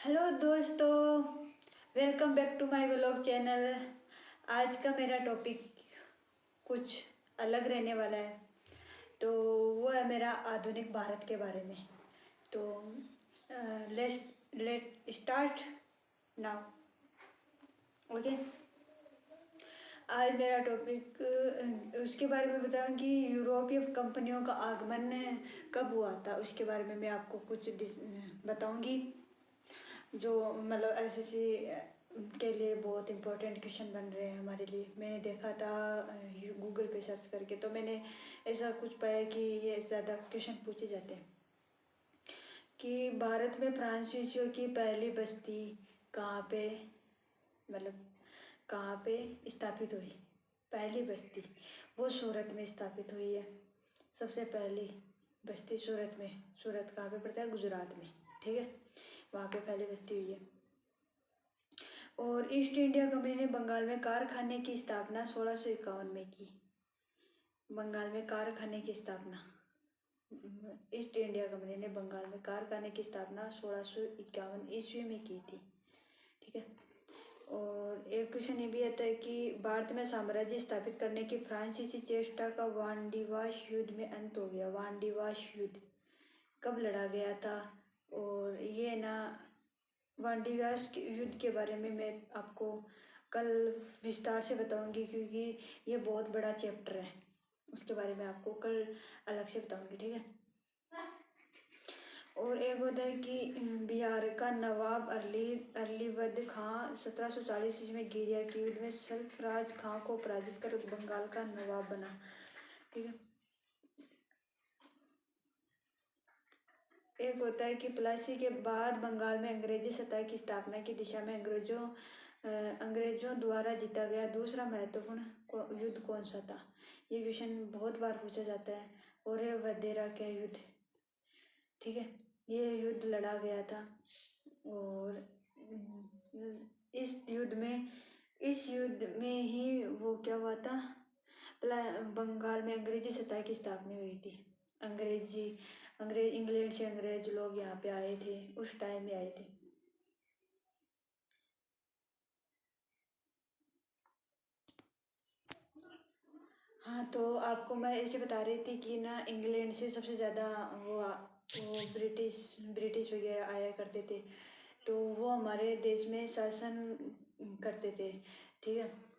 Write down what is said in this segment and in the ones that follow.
Hello दोस्तों, welcome back to my vlog channel. आज का मेरा टॉपिक कुछ अलग रहने वाला है। तो वो है मेरा आधुनिक भारत के बारे में। तो लेट स्टार्ट नाउ। ओके, आज मेरा टॉपिक उसके बारे में बताऊंगी। यूरोपीय कंपनियों का आगमन कब हुआ था, उसके बारे में मैं आपको कुछ बताऊंगी, जो मतलब एसएससी के लिए बहुत इम्पोर्टेंट क्वेश्चन बन रहे हैं हमारे लिए। मैंने देखा था गूगल पे सर्च करके, तो मैंने ऐसा कुछ पाया कि ये ज़्यादा क्वेश्चन पूछे जाते हैं कि भारत में फ्रांसीसियों की पहली बस्ती कहाँ पे, मतलब कहाँ पे स्थापित हुई। पहली बस्ती वो सूरत में स्थापित हुई है। सबसे पहली बस्ती सूरत में। सूरत कहाँ पे पड़ता है? गुजरात में। ठीक है, वहाँ पे पहली बस्ती हुई है। और ईस्ट इंडिया कंपनी ने बंगाल में कारखाने की स्थापना 1651 में की। बंगाल में कारखाने की स्थापना, ईस्ट इंडिया कंपनी ने बंगाल में कारखाने की स्थापना 1651 ईस्वी में की थी। ठीक है। और एक क्वेश्चन ये भी आता है कि भारत में साम्राज्य स्थापित करने की फ्रांसीसी चेष्टा का वांडीवाश युद्ध में अंत हो गया। वांडीवाश युद्ध कब लड़ा गया था? और ये ना, वांडीवाश युद्ध के बारे में मैं आपको कल विस्तार से बताऊंगी, क्योंकि ये बहुत बड़ा चैप्टर है। उसके बारे में आपको कल अलग से बताऊंगी। ठीक है। और एक होता है कि बिहार का नवाब अलीवर्द खां 1740 ईस्वी में गिरिया के युद्ध में सरफराज खां को पराजित कर बंगाल का नवाब बना। ठीक है। एक होता है कि प्लासी के बाद बंगाल में अंग्रेजी सत्ता की स्थापना की दिशा में अंग्रेजों द्वारा जीता गया दूसरा महत्वपूर्ण युद्ध कौन सा था? ये क्वेश्चन बहुत बार पूछा जाता है। और ये वदेरा का युद्ध। ठीक है, ये युद्ध लड़ा गया था। और इस युद्ध में ही वो क्या हुआ था, बंगाल में अंग्रेजी सत्ता की स्थापना हुई थी। अंग्रेज इंग्लैंड से अंग्रेज लोग यहाँ पे आए थे, उस टाइम में आए थे। हाँ, तो आपको मैं ऐसे बता रही थी कि ना, इंग्लैंड से सबसे ज़्यादा वो ब्रिटिश वगैरह आया करते थे। तो वो हमारे देश में शासन करते थे। ठीक है।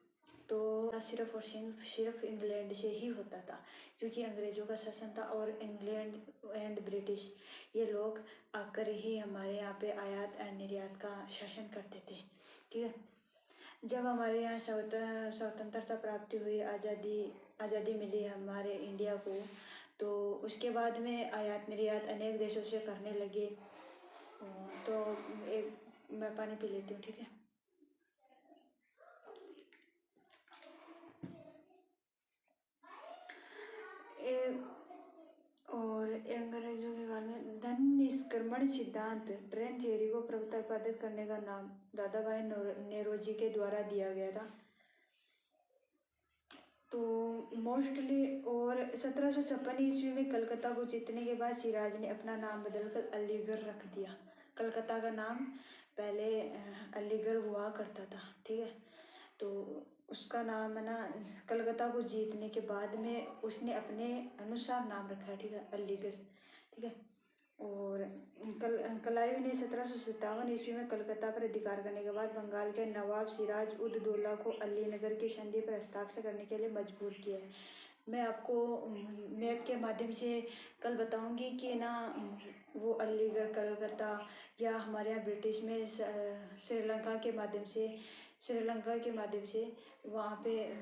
तो सिर्फ और सिर्फ इंग्लैंड से ही होता था, क्योंकि अंग्रेजों का शासन था। और इंग्लैंड एंड ब्रिटिश ये लोग आकर ही हमारे यहाँ पे आयात एंड निर्यात का शासन करते थे। ठीक है। जब हमारे यहाँ स्वतंत्रता प्राप्ति हुई, आज़ादी मिली हमारे इंडिया को, तो उसके बाद में आयात निर्यात अनेक देशों से करने लगे। तो एक मैं पानी पी लेती हूँ। ठीक है। और अंग्रेजों के काल में धन निष्क्रमण सिद्धांत ट्रेन थ्योरी को प्रतिपादित करने का नाम दादा भाई नेरोजी के द्वारा दिया गया था। तो मोस्टली, और 1756 ईस्वी में कलकत्ता को जीतने के बाद सिराज ने अपना नाम बदलकर अलीगढ़ रख दिया। कलकत्ता का नाम पहले अलीगढ़ हुआ करता था। ठीक है। तो उसका नाम है ना, कलकत्ता को जीतने के बाद में उसने अपने अनुसार नाम रखा है। ठीक है, अलीगढ़। ठीक है। और कलायू ने 1757 ईस्वी में कलकत्ता पर अधिकार करने के बाद बंगाल के नवाब सिराज उद दौला को अलीनगर की संधि पर हस्ताक्षर करने के लिए मजबूर किया है। मैं आपको मैप के माध्यम से कल बताऊंगी कि ना, वो अलीगढ़, कलकत्ता, या हमारे यहाँ ब्रिटिश में श्रीलंका के माध्यम से वहाँ पे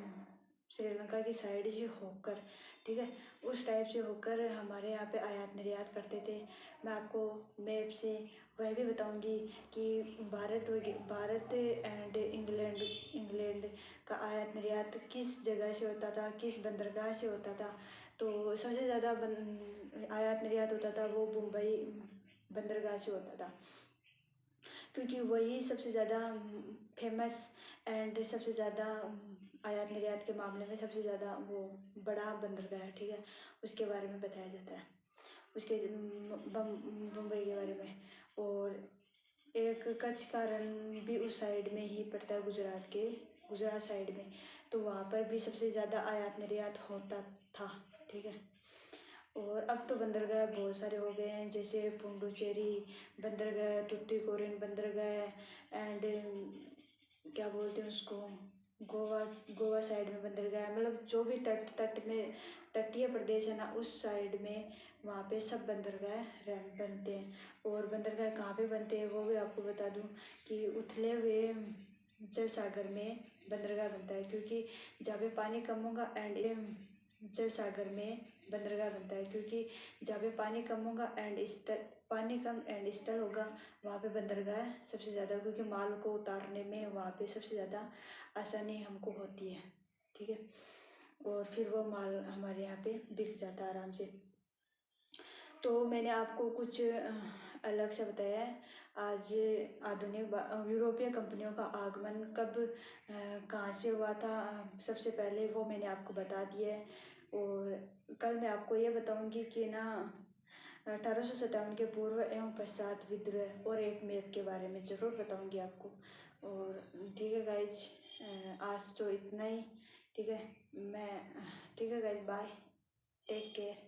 श्रीलंका की साइड से होकर, ठीक है, उस टाइप से होकर हमारे यहाँ पे आयात निर्यात करते थे। मैं आपको मैप से वह भी बताऊंगी कि भारत एंड इंग्लैंड का आयात निर्यात किस जगह से होता था, किस बंदरगाह से होता था। तो सबसे ज़्यादा आयात निर्यात होता था वो मुंबई बंदरगाह से होता था, क्योंकि वही सबसे ज़्यादा फेमस एंड सबसे ज़्यादा आयात निर्यात के मामले में सबसे ज़्यादा वो बड़ा बंदरगाह है। ठीक है, उसके बारे में बताया जाता है, उसके मुंबई के बारे में। और एक कच्छ का रण भी उस साइड में ही पड़ता है, गुजरात साइड में। तो वहाँ पर भी सबसे ज़्यादा आयात निर्यात होता था। ठीक है। और अब तो बंदरगाह बहुत सारे हो गए हैं, जैसे पुडुचेरी बंदरगाह, तुतीकोरिन बंदरगाह एंड क्या बोलते हैं उसको, गोवा गोवा साइड में बंदरगाह है। मतलब जो भी तट में तटीय प्रदेश है ना, उस साइड में वहाँ पे सब बंदरगाह बनते हैं। और बंदरगाह कहाँ पे बनते हैं वो भी आपको बता दूँ कि उथले हुए जल सागर में बंदरगाह बनता है, क्योंकि जहाँ पे पानी कम होगा एंड जल सागर में बंदरगाह बनता है, क्योंकि जहाँ पे पानी कम होगा एंड स्थल पानी कम एंड स्थल होगा, वहाँ पे बंदरगाह सबसे ज़्यादा, क्योंकि माल को उतारने में वहाँ पे सबसे ज़्यादा आसानी हमको होती है। ठीक है। और फिर वो माल हमारे यहाँ पे बिक जाता है आराम से। तो मैंने आपको कुछ अलग से बताया है। आज आधुनिक यूरोपीय कंपनियों का आगमन कब कहाँ से हुआ था, सबसे पहले वो मैंने आपको बता दिया है। और कल मैं आपको ये बताऊंगी कि ना 1857 के पूर्व एवं पश्चात विद्रोह और एक मैप के बारे में ज़रूर बताऊंगी आपको। और ठीक है गाइज, आज तो इतना ही। ठीक है। मैं ठीक है गाइज, बाय, टेक केयर।